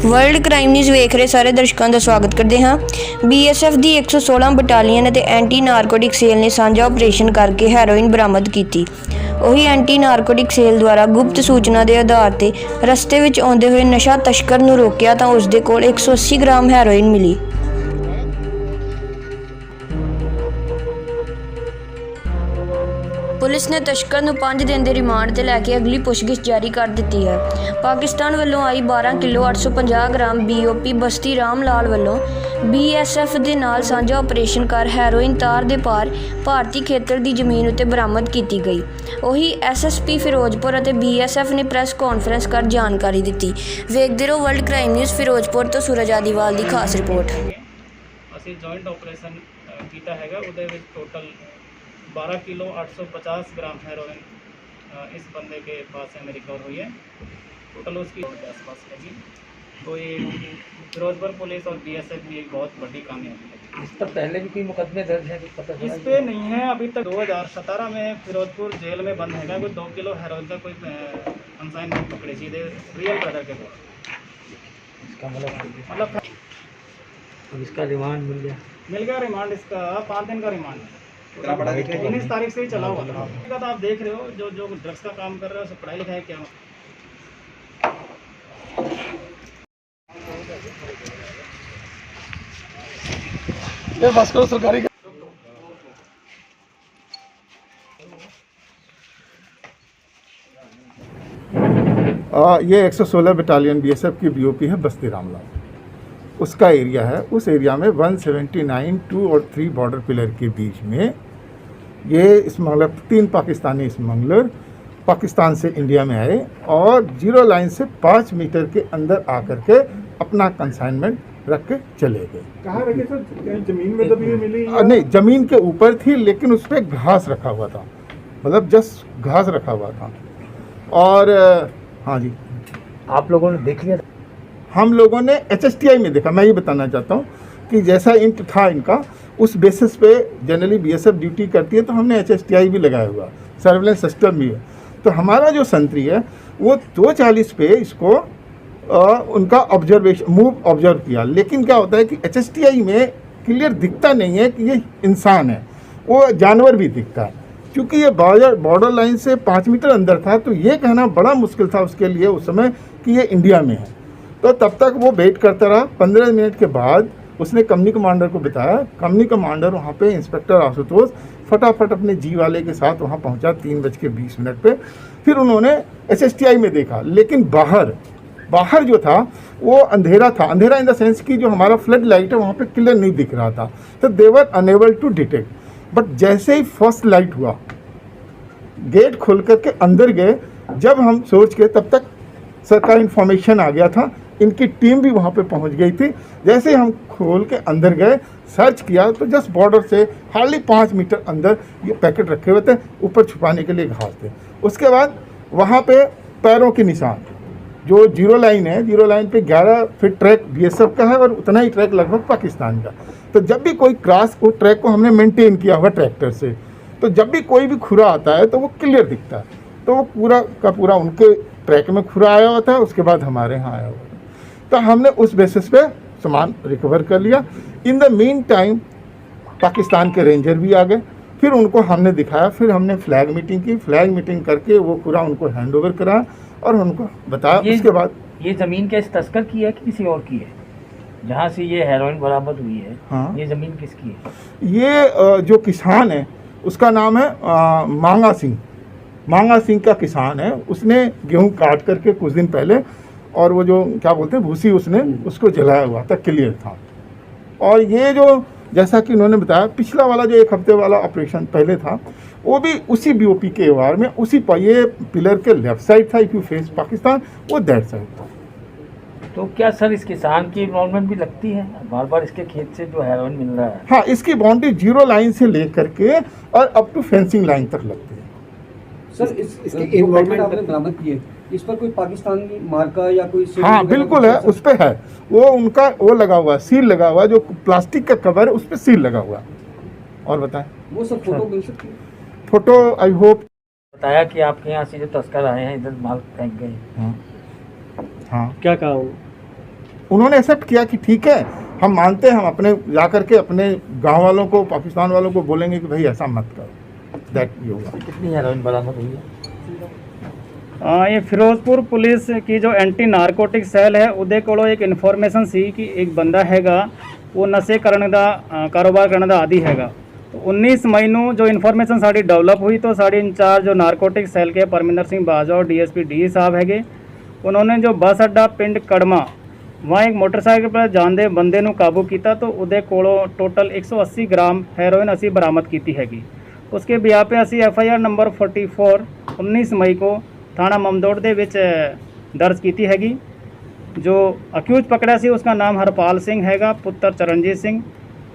World crime news वेख रहे सारे दर्शकों का स्वागत करते हैं। BSF की 116 बटालीयन और एंटी नारकोटिक सेल ने साझा ऑपरेशन करके हैरोइन बरामद की। ਉਹੀ एंटी नारकोटिक सेल द्वारा गुप्त सूचना के आधार पर रस्ते में आते हुए नशा तस्कर ਨੂੰ रोकिया तो उसके कोल 180 ग्राम हैरोइन मिली। पुलिस ने तस्कर ਨੂੰ 5 दिन के रिमांड से लैके अगली पुछगिछ जारी कर दी है। पाकिस्तान वालों आई 12 किलो 850 ग्राम BOP बस्ती राम लाल वालों BSF के नाल साझा ऑपरेशन कर हैरोइन तार दे पार भारतीय खेतर की जमीन उत्ते बरामद की गई। ਉਹੀ SSP फिरोजपुर और BSF ने प्रेस कॉन्फ्रेंस कर जानकारी दी। वेखते रहो वर्ल्ड क्राइम न्यूज़ फिरोजपुर तो सूरज आदिवाल की खास रिपोर्ट। ਅਸੀਂ ਜੁਆਇੰਟ ਆਪਰੇਸ਼ਨ ਕੀਤਾ ਹੈਗਾ, ਉਹਦੇ ਵਿੱਚ ਟੋਟਲ 12 किलो 850 ग्राम हेरोइन इस बंदे के पास से हमें रिकवर हुई है। टोटल उसकी के आसपास हैगी। तो ये फिरोजपुर पुलिस और BSF की एक बहुत बड़ी कामयाबी है। इस पर पहले भी कोई मुकदमे दर्ज है? इस पे नहीं है अभी तक। 2017 में फिरोजपुर जेल में बंद है कोई 2 किलो हेरोइन का कोई कंसाइनमेंट पकड़े सीधे रियल ब्रदर के पास। इसका मतलब अब इसका रिमांड मिल गया रिमांड इसका 5 दिन का रिमांड है। 19 तारीख से ही चला हुआ था। तो आप देख रहे हो जो ड्रग्स का काम कर रहे हो सब पढ़ाई लिखाई क्या ये बस करो सरकारी ये 116 बटालियन BSF की BOP है बस्ती रामलाल, उसका एरिया है। उस एरिया में 179 2 और 3 बॉर्डर पिलर के बीच में ये स्मगलर 3 पाकिस्तानी स्मगलर पाकिस्तान से इंडिया में आए और जीरो लाइन से 5 मीटर के अंदर आकर के अपना कंसाइनमेंट रख के चले गए। कहाँ रखे सर? कहीं जमीन में दबी हुई मिली? नहीं, जमीन के ऊपर थी लेकिन उस पर घास रखा हुआ था, मतलब जस्ट घास रखा हुआ था। और हाँ जी, आप लोगों ने देख लिया? हम लोगों ने HSTI में देखा। मैं ये बताना चाहता हूँ कि जैसा इंट था इनका, उस बेसिस पे जनरली BSF ड्यूटी करती है, तो हमने HSTI भी लगाया हुआ, सर्वेलेंस सिस्टम भी है। तो हमारा जो संतरी है वो 240 पे इसको उनका ऑब्जर्वेशन मूव ऑब्जर्व किया। लेकिन क्या होता है कि HSTI में क्लियर दिखता नहीं है कि ये इंसान है, वो जानवर भी दिखता है। क्योंकि ये बॉर्डर लाइन से 5 मीटर अंदर था, तो ये कहना बड़ा मुश्किल था उसके लिए उस समय कि ये इंडिया में है। तो तब तक वो वेट करता रहा। 15 मिनट के बाद उसने कंपनी कमांडर को बताया। कंपनी कमांडर वहाँ पे इंस्पेक्टर आशुतोष फटाफट अपने जी वाले के साथ वहाँ पहुँचा 3:20 पे। फिर उन्होंने HSTI में देखा, लेकिन बाहर जो था वो अंधेरा था। अंधेरा इन द सेंस कि जो हमारा फ्लड लाइट है वहाँ पे क्लियर नहीं दिख रहा था, तो they were unable to detect. But जैसे ही फर्स्ट लाइट हुआ, गेट खोल करके अंदर गए। जब हम सोच के, तब तक सरकारी इन्फॉर्मेशन आ गया था, इनकी टीम भी वहाँ पे पहुँच गई थी। जैसे हम खोल के अंदर गए, सर्च किया, तो जस्ट बॉर्डर से हार्डली 5 मीटर अंदर ये पैकेट रखे हुए थे, ऊपर छुपाने के लिए घास थे। उसके बाद वहाँ पे पैरों के निशान, जो जीरो लाइन है, जीरो लाइन पे 11 फीट ट्रैक BSF का है और उतना ही ट्रैक लगभग पाकिस्तान का। तो जब भी कोई क्रॉस, वो ट्रैक को हमने मेंटेन किया हुआ ट्रैक्टर से, तो जब भी कोई भी खुरा आता है तो वो क्लियर दिखता है। तो वो पूरा का पूरा उनके ट्रैक में खुरा आया हुआ था, उसके बाद हमारे यहाँ आया हुआ था। तो हमने उस बेसिस पे सामान रिकवर कर लिया। In the mean time Pakistan के रेंजर भी आ गए, फिर उनको हमने दिखाया, फिर हमने फ्लैग मीटिंग की। फ्लैग मीटिंग करके वो पूरा उनको हैंड ओवर कराया और उनको बताया। उसके बाद ये ज़मीन क्या इस तस्कर की है कि किसी और की है? जहाँ से ये हेरोइन बरामद हुई है, हाँ, ये ज़मीन किसकी है? ये जो किसान है उसका नाम है मांगा सिंह का किसान है। उसने गेहूं काट करके कुछ दिन पहले, और वो जो क्या बोलते हैं भूसी, उसने उसको जलाया हुआ था, क्लियर था। और ये जो जैसा कि उन्होंने बताया, पिछला वाला जो 1 हफ्ते वाला ऑपरेशन पहले था, वो भी उसी BOP के वार में, उसी पर ये पिलर के लेफ्ट साइड था, इफ यू फेस पाकिस्तान, वो दैट साइड था। तो क्या सर इस किसान की इन्वॉल्वमेंट भी लगती है? बार बार इसके खेत से जो हेरोइन मिल रहा है। हाँ, इसकी बाउंड्री जीरो लाइन से लेकर के और अप टू फेंसिंग लाइन तक लगती है। सर इसकी इन्वॉल्वमेंट आपने बरामद की है, इस पर कोई पाकिस्तानी मार्का या कोई? हाँ बिल्कुल है, उस पर है। वो उनका वो लगा हुआ, सील लगा हुआ, जो प्लास्टिक का कवर है उस पर सील लगा हुआ। और बताएं, वो सब फोटो मिल सकती है? फोटो आई होप बताया कि आपके यहाँ से जो तस्कर आए हैं इधर माल फेंक गए। हाँ क्या कहा? उन्होंने एक्सेप्ट किया कि ठीक है, हम मानते हैं, हम अपने जा करके अपने गांव वालों को, पाकिस्तान वालों को बोलेंगे कि भाई ऐसा मत करो, दैट भी होगा। कितनी हेरोइन बरामद हुई है? ये फिरोजपुर पुलिस की जो एंटी नारकोटिक सैल है ਉਹਦੇ ਕੋਲੋਂ एक इन्फॉर्मेशन सी कि एक बंदा हैगा वो नशे करने का कारोबार करने का आदी हैगा। तो 19 मई ਨੂੰ जो इन्फॉर्मेशन साड़ी डेवलप हुई तो साड़ी इंचार्ज जो नारकोटिक सैल के परमिंदर सिंह बाजवा और डीएसपी डी साहब हैगे, उन्होंने जो बस अड्डा पिंड कड़मा वहाँ एक मोटरसाइकिल पर ਜਾਂਦੇ ਬੰਦੇ ਨੂੰ काबू किया तो ਉਹਦੇ ਕੋਲੋਂ टोटल 180 ग्राम हैरोइन असी बरामद की हैगी। उसके ब्याह पे असी FIR नंबर 44 19 मई को थाना ममदोट ਦੇ ਵਿੱਚ दर्ज की हैगी। जो अक्यूज पकड़ा सी उसका नाम हरपाल सिंह हैगा, पुत्र चरणजीत सिंह,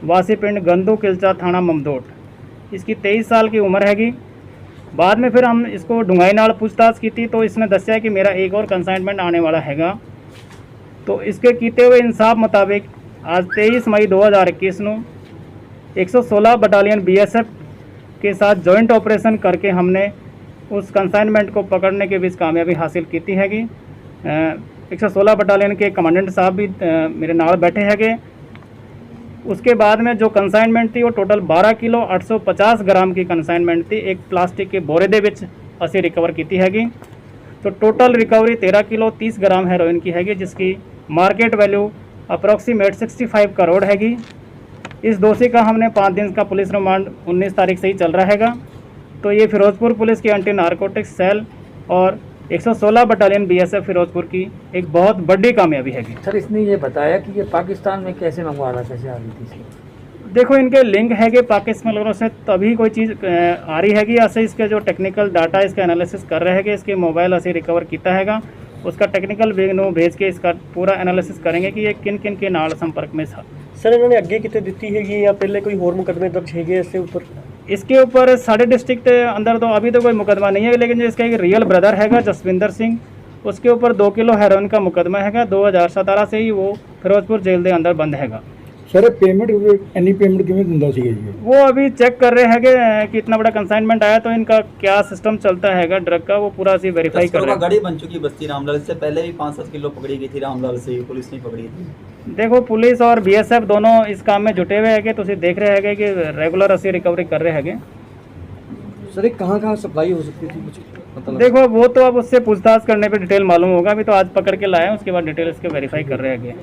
वासी पिंड गंदू किलचा थाना ममदोट। इसकी 23 साल की उम्र हैगी। बाद में फिर हम इसको ढूंगाई नाल पूछताछ की थी तो इसने दस्या कि मेरा एक और कंसाइनमेंट आने वाला हैगा। तो इसके कीते हुए इंसाफ मुताबिक आज 23 मई 2021 ਨੂੰ 116 बटालियन BSF के साथ जॉइंट ऑपरेशन करके हमने उस कंसाइनमेंट को पकड़ने के बीच कामयाबी हासिल की हैगी। 116 बटालियन के कमांडेंट साहब भी मेरे नाल बैठे हैगे। उसके बाद में जो कंसाइनमेंट थी वो टोटल 12 किलो 850 ग्राम की कंसाइनमेंट थी। एक प्लास्टिक के बोरे ਦੇ ਵਿੱਚ ਅਸੀਂ रिकवर की हैगी। तो total recovery 13 kilo 30 gram heroin की हैगी, जिसकी मार्केट वैल्यू अप्रॉक्सीमेट 65 करोड़ हैगी। इस दोषी का हमने 5 दिन का पुलिस रिमांड 19 तारीख से ही चल रहा हैगा। तो ये फिरोजपुर पुलिस की एंटी नारकोटिक्स सेल और 116 बटालियन BSF फिरोजपुर की एक बहुत बड़ी कामयाबी हैगी। सर इसने ये बताया कि ये पाकिस्तान में कैसे मंगवा रहा, कैसे आ रही थी इसकी? देखो इनके लिंक हैगे पाकिस्तान से, तभी कोई चीज़ आ रही हैगी। ऐसे इसके जो टेक्निकल डाटा इसका एनालिसिस कर रहे हैं, इसके मोबाइल असी रिकवर किया हैगा। उसका टेक्निकल विंग ਨੂੰ भेज के इसका पूरा एनालिसिस करेंगे कि ये किन किन के नाल संपर्क में था। सर इन्होंने अगे कितने दी हैगी या पहले कोई और मुकदमे दर्ज है इसके ऊपर? इसके ऊपर साढ़े डिस्ट्रिक्ट के अंदर तो अभी तो कोई मुकदमा नहीं है, लेकिन जो इसका एक रियल ब्रदर हैगा जसविंदर सिंह, उसके ऊपर 2 किलो हेरोइन का मुकदमा हैगा। 2017 से ही वो फिरोजपुर जेल के अंदर बंद हैगा। सर पेमेंट एनी पेमेंट किवें दिंदा सी जी? वो अभी चेक कर रहे हैं कि इतना बड़ा कंसाइनमेंट आया तो इनका क्या सिस्टम चलता हैगा ड्रग का, वो पूरा अभी वेरीफाई कर रहे हैं। गाड़ी बन चुकी बस्ती रामलाल, इससे पहले भी 5-7 किलो पकड़ी गई थी रामलाल से, पुलिस ने पकड़ी थी। देखो पुलिस और BSF दोनों इस काम में जुटे हुए है, तुम देख रहे हैं कि रेगुलर असी रिकवरी कर रहे हैं। सर कहाँ सप्लाई हो सकती थी मुझे पता लगा? देखो वो तो अब उससे पूछताछ करने पे डिटेल मालूम होगा। अभी तो आज पकड़ के लाए हैं, उसके बाद डिटेल इसके वेरीफाई कर रहे हैं।